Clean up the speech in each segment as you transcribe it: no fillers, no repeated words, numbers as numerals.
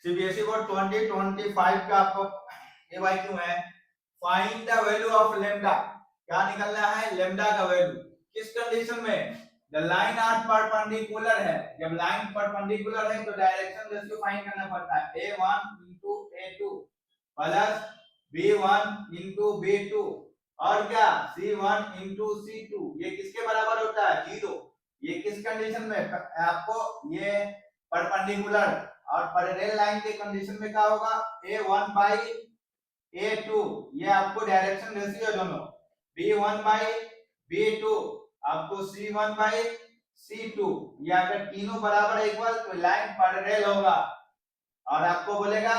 CBSE board 2025 का आपको ये भाई क्यों है, find the value of lambda. क्या निकलना है, लेम्डा का वैल्यू किस कंडीशन में, द लाइन आर परपेंडिकुलर है। जब लाइन परपेंडिकुलर है तो डायरेक्शन रेशियो फाइंड करना पड़ता है, a1 into a2 plus b1 into b2 और क्या c1 into c2, ये किसके बराबर होता है, 0। ये किस कंडीशन में आपको, ये परपेंडिकुलर और पैरेलल लाइन के कंडीशन में क्या होगा, a1 by a2, ये आपको डायरेक्शन रेशियो है दोनों, b1 by b2 आपको c1 by c2, ये अगर तीनों बराबर इक्वल तो लाइन पैरेलल होगा। और आपको बोलेगा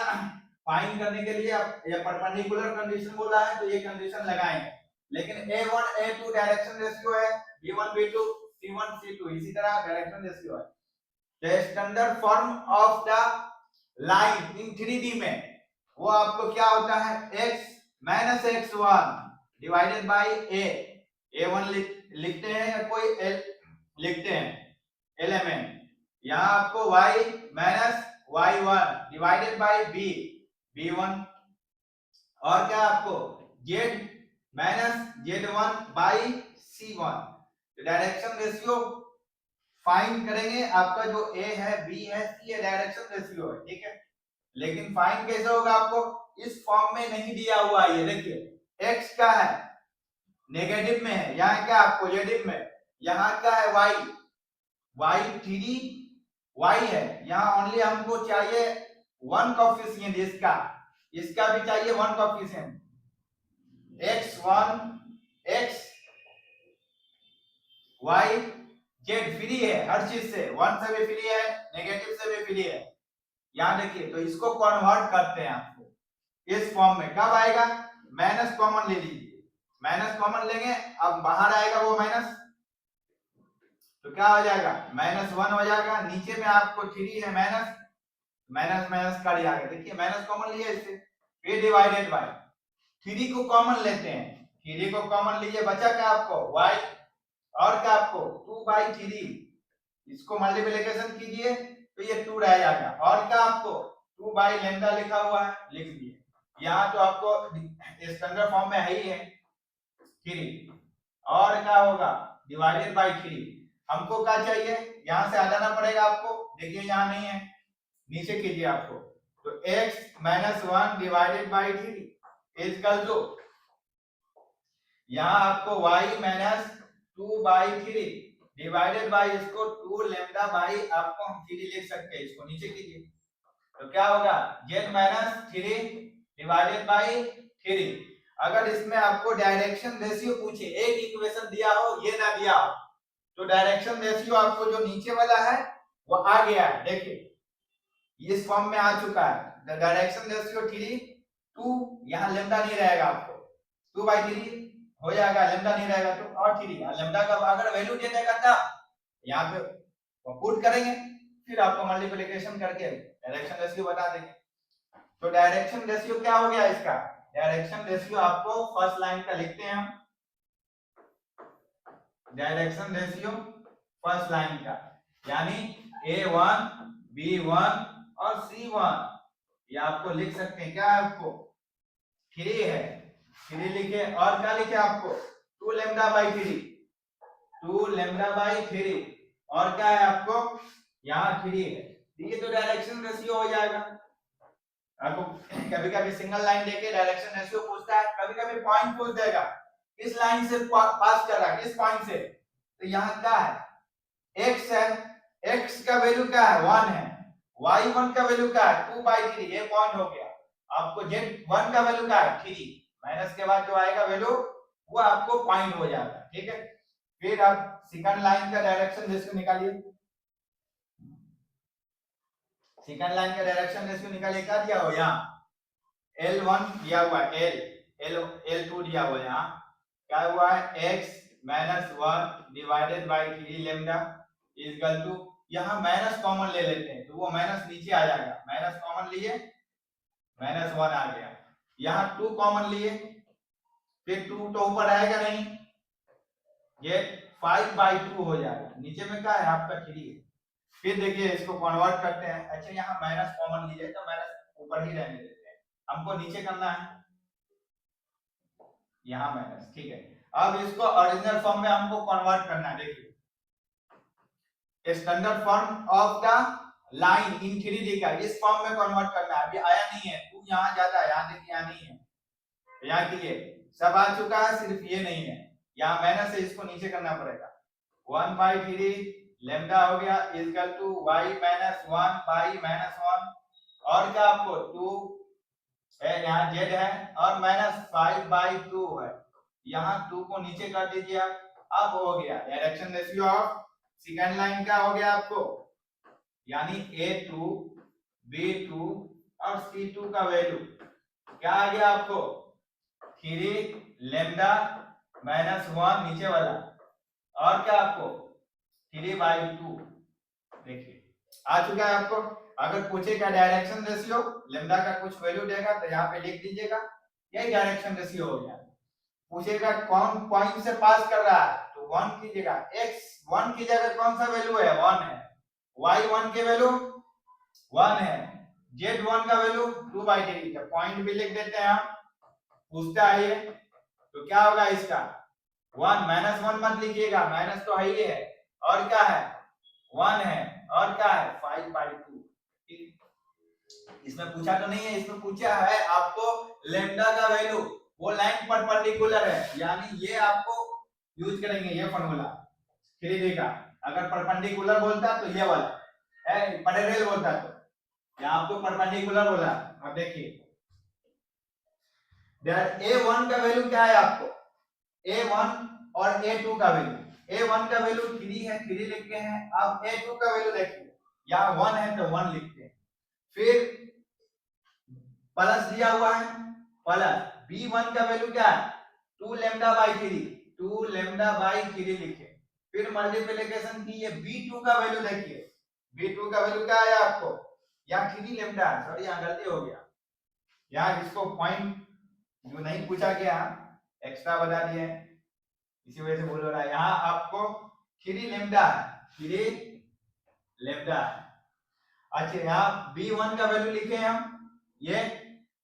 फाइंड करने के लिए आप ये परपेंडिकुलर कंडीशन बोला है तो ये कंडीशन लगाएंगे, लेकिन a1 a2 डायरेक्शन रेशियो है, b1 b2 c1 c2 इसी तरह डायरेक्शन रेशियो है। The standard form of the line in 3D में वो आपको क्या होता है, x minus x1 divided by a1 लिखते हैं या कोई l लिखते हैं एलिमेंट, यहाँ आपको y minus y1 divided by b1 और क्या आपको z minus z1 by c1। Direction ratio find करेंगे, आपका जो a है b है c है डायरेक्शन रेशियो है, ठीक है। लेकिन फाइंड कैसे होगा, आपको इस फॉर्म में नहीं दिया हुआ है, ये देखिए x क्या है नेगेटिव में है, यहाँ क्या है पॉजिटिव में, यहाँ क्या है y 3 y है, यहाँ ओनली हमको चाहिए वन कोएफिशिएंट, इसका भी चाहिए one coefficient, x1 x y z free है हर चीज से, 1 से भी फ्री है नेगेटिव से भी फ्री है। यहाँ देखिए तो इसको कन्वर्ट करते हैं आपको इस फॉर्म में, कब आएगा, माइनस कॉमन ले लीजिए, माइनस कॉमन लेंगे अब बाहर आएगा वो माइनस, तो क्या हो जाएगा -1 हो जाएगा, नीचे में आपको 3 है माइनस माइनस माइनस कर दिया गया, देखिए माइनस कॉमन लिया इससे, फिर डिवाइडेड बाय 3 को कॉमन लेते हैं, 3 को कॉमन लीजिए, बचा क्या आपको y और क्या आपको 2/3, इसको मल्टीप्लिकेशन कीजिए तो ये 2 रह जाएगा, और क्या आपको 2 बाई लेम्डा लिखा हुआ है लिख दिए, यहाँ तो आपको स्टैंडर्ड फॉर्म में है ही है 3, और क्या होगा डिवाइडेड बाई 3, हमको क्या चाहिए यहाँ से हटाना पड़ेगा आपको, देखिए यहाँ नहीं है नीचे कीजिए आपको, तो x minus 1 divided by 3 equal to यहाँ आपको y माइनस 2/3 डिवाइडेड बाई इसको 2 लैम्डा बाई आपको हम 3 लिख सकते हैं, इसको नीचे कीजिए तो क्या होगा z माइनस 3 डिवाइडेड बाई 3। अगर इसमें आपको डायरेक्शन रेशियो पूछे, एक इक्वेशन दिया हो ये ना दिया हो, तो डायरेक्शन रेशियो आपको जो नीचे वाला है वो आ गया है, देखिए इस फॉर्म में आ चुका है, डायरेक्शन रेशियो 3 2, यहाँ लैम्डा नहीं रहेगा, आपको 2/3 हो जाएगा, लैम्डा नहीं रहेगा तो और 3, लैम्डा का अगर वैल्यू देने का था यहाँ पे पुट करेंगे, फिर आपको मल्टीप्लिकेशन करके डायरेक्शन रेशियो बता देंगे। तो डायरेक्शन रेशियो क्या हो गया इसका, डायरेक्शन रेशियो आपको फर्स्ट लाइन का लिखते हैं हम, डायरेक्शन रेशियो फर्स्ट लाइन का यानी a1 b1 और c1, ये आपको लिख सकते हैं, क्या है आपको 3 है, 3 लिखे और क्या लिखे आपको 2 लैम्डा बाई 3, 2 लैम्डा बाई 3 और क्या है आपको यहाँ 3 है, ये तो डायरेक्शन रेशियो हो जाएगा। आपको कभी कभी सिंगल लाइन देके डायरेक्शन रेशियो पूछता है, कभी कभी पॉइंट पूछ देगा, इस लाइन से पास कर रहा है किस पॉइंट से, तो यहाँ क्या है x है, x का वैल्यू क्या है 1 है, y1 का वैल्यू क्या है 2/3, ये पॉइंट हो गया। आपको z1 का वैल्यू क्या है 3, माइनस के बाद जो आएगा वैल्यू वो आपको पॉइंट हो जाएगा, ठीक है। फिर आप सेकंड लाइन का डायरेक्शन रेशियो निकालिए, सेकंड लाइन का डायरेक्शन रेशियो निकालिए, क्या दिया हो यहाँ L1 दिया हुआ है, L2 दिया हुआ है, यहाँ क्या हुआ है x minus 1 divided by 3 lambda equal to, यहाँ माइनस कॉमन ले लेते हैं तो वो माइनस नीचे आ जाएगा, माइनस कॉमन लिए -1 आ गया, यहाँ 2 कॉमन लिए फिर 2 तो ऊपर आएगा नहीं, ये 5/2 हो जाएगा, नीचे में क्या है आपका 3 है, फिर देखिए इसको कन्वर्ट करते हैं। अच्छा यहाँ माइनस कॉमन लीजिए तो माइनस ऊपर ही रहने देते हैं, हमको नीचे करना है, यहाँ माइनस, ठीक है। अब इसको ओरिजिनल फॉर्म में हमको कन्वर्ट करना है। देखिए standard form of the line in 3D का इस फॉर्म में कन्वर्ट करना है। अभी आया नहीं है, तू यहाँ ज्यादा है, यहाँ देखिए यहाँ नहीं है, यहाँ के लिए सब आ चुका है, सिर्फ ये नहीं है, यहाँ माइनस से इसको नीचे करना पड़ेगा। 1/3 लैम्डा हो गया equal to y minus 1 by minus 1, और क्या आपको 2 है, यहाँ z है, और माइनस 5/2 है, यहाँ 2 को नीचे कर दीजिए आप। अब हो गया direction ratio of second line का हो गया आपको, यानी A2 B2 और C2 का वैल्यू क्या आ गया आपको 3 लैम्डा माइनस 1 नीचे वाला, और क्या आपको 3/2, देखिए आ चुका है आपको। अगर पूछेगा डायरेक्शन रेशियो लैम्डा का कुछ वैल्यू देगा तो यहाँ पे लिख दीजिएगा, यही डायरेक्शन रेशियो हो गया। पूछेगा कौन पॉइंट से पास कर रहा है तो 1 कीजिएगा, x 1 की जगह कौन सा वैल्यू है 1 है, y 1 के वैल्यू 1 है, z 1 का वैल्यू 2/3 है, पॉइंट भी लिख देते हैं हम। पूछता है ये तो क्या होगा इसका 1 माइनस 1 मत लिखिएगा, माइनस तो है ही है, और क्या है 1 है, और क्या है 5/2। इसमें पूछा तो नहीं है, इसमें पूछा है आपको लैम्डा का वैल्यू, वो लाइन परपेंडिकुलर है, यानी ये आपको यूज करेंगे ये फार्मूला 3D का। अगर परपेंडिकुलर बोलता तो ये वाला है, पैरेलल बोलता तो यहाँ आपको परपेंडिकुलर बोला। अब देखिए A1 का वैल्यू क्या है आपको, A1 और A2 का वैल्यू, A1 का वैल्यू 3 है, 3 लिखते हैं। अब A2 का वैल्यू देखिए, यहाँ 1 है तो 1 लिखते हैं, फिर प्लस दिया हुआ है, प्लस B1 का वैल्यू क्या है 2 लैम्डा/3, 2 लैम्डा/3 लिखे, फिर मल्टीप्लिकेशन कीजिए। B2 का वैल्यू देखिए, B2 का वैल्यू क्या आया आपको, यहाँ 3 लैम्डा, सॉरी यहाँ गलती हो गया, यहाँ इसको पॉइंट जो नहीं पूछा गया एक्स्ट्रा बता दिए, इसी वजह से बोल रहा है। यहाँ आपको 3 लैम्डा है, 3 लैम्डा है। अच्छा यहाँ B1 का वैल्यू लिखे हम ये,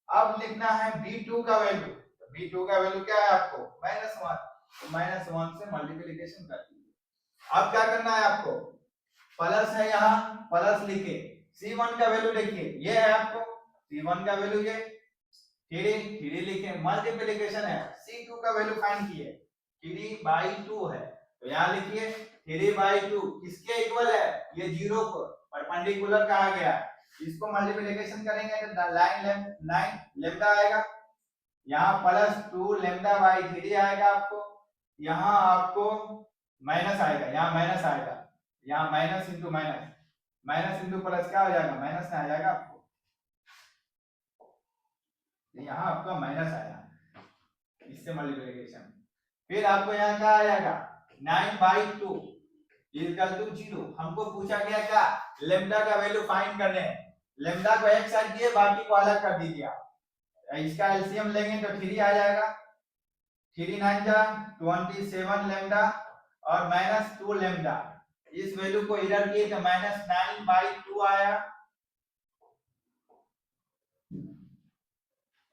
अब लिखना है B2 का वैल्यू, B2 का वैल्यू क्या है आपको -1, तो -1 से मल्टीप्लिकेशन कर दीजिए। अब क्या करना है आपको, प्लस है यहाँ प्लस लिखे, C1 का वैल्यू देखिए ये है आपको, C1 का वैल्यू ये 3 लिखे, मल्टीप्लिकेशन है, C2 का वैल्यू फाइंड किए 3/2 है, तो यहाँ लिखिए 3/2 किसके इक्वल है, ये 0 को परपेंडिकुलर कहा गया, इसको मल्टीप्लिकेशन करेंगे तो लाइन लैम्डा आएगा, यहाँ प्लस 2 लैम्डा/3 आएगा आपको, यहाँ आपको माइनस आएगा, यहाँ माइनस आएगा, यहाँ minus into minus, minus into plus क्या हो जाएगा माइनस में आ जाएगा आपको, यहाँ आपका माइनस आया, इससे मल्टीप्लिकेशन। फिर आपको यहाँ क्या आ जाएगा 9/2 इक्वल टू 0। हमको पूछा गया क्या लैम्डा का वैल्यू फाइंड करने हैं, लैम्डा को एक साइड दिए बाकी को अलग कर दीजिए आप, इसका एलसीएम लेंगे तो 3 आ जाएगा, 3 9 जा 27 लैम्डा और -2 लैम्डा, इस वैल्यू को इधर किए तो -9/2 आया।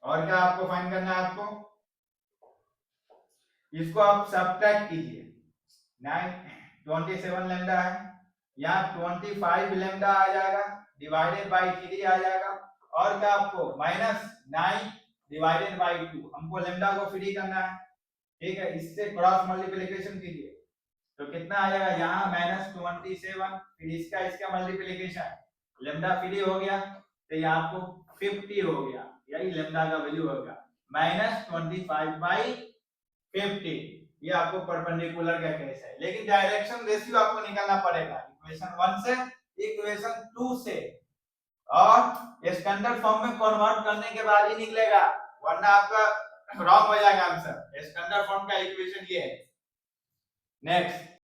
और क्या आपको फाइंड करना है, आपको इसको आप सब्ट्रैक्ट कीजिए, 27 लैम्डा है, यहाँ 25 लैम्डा आ जाएगा डिवाइडेड बाई 3 आ जाएगा, और क्या आपको -9 डिवाइडेड बाई 2, हमको लैम्डा को फ्री करना है, ठीक है, इससे क्रॉस मल्टीप्लिकेशन कीजिए तो कितना आ जाएगा, यहाँ -27, फिर इसका मल्टीप्लिकेशन, लैम्डा फ्री हो गया तो ये आपको 50 हो गया, यही लैम्डा का वैल्यू होगा -25/50, ये आपको परपेंडिकुलर का केस है। लेकिन डायरेक्शन रेशियो आपको निकालना पड़ेगा इक्वेशन 1 से इक्वेशन 2 से, और स्टैंडर्ड फॉर्म में कन्वर्ट करने के बाद ही निकलेगा, वरना आपका रॉन्ग हो जाएगा आंसर। स्टैंडर्ड फॉर्म का इक्वेशन ये है। नेक्स्ट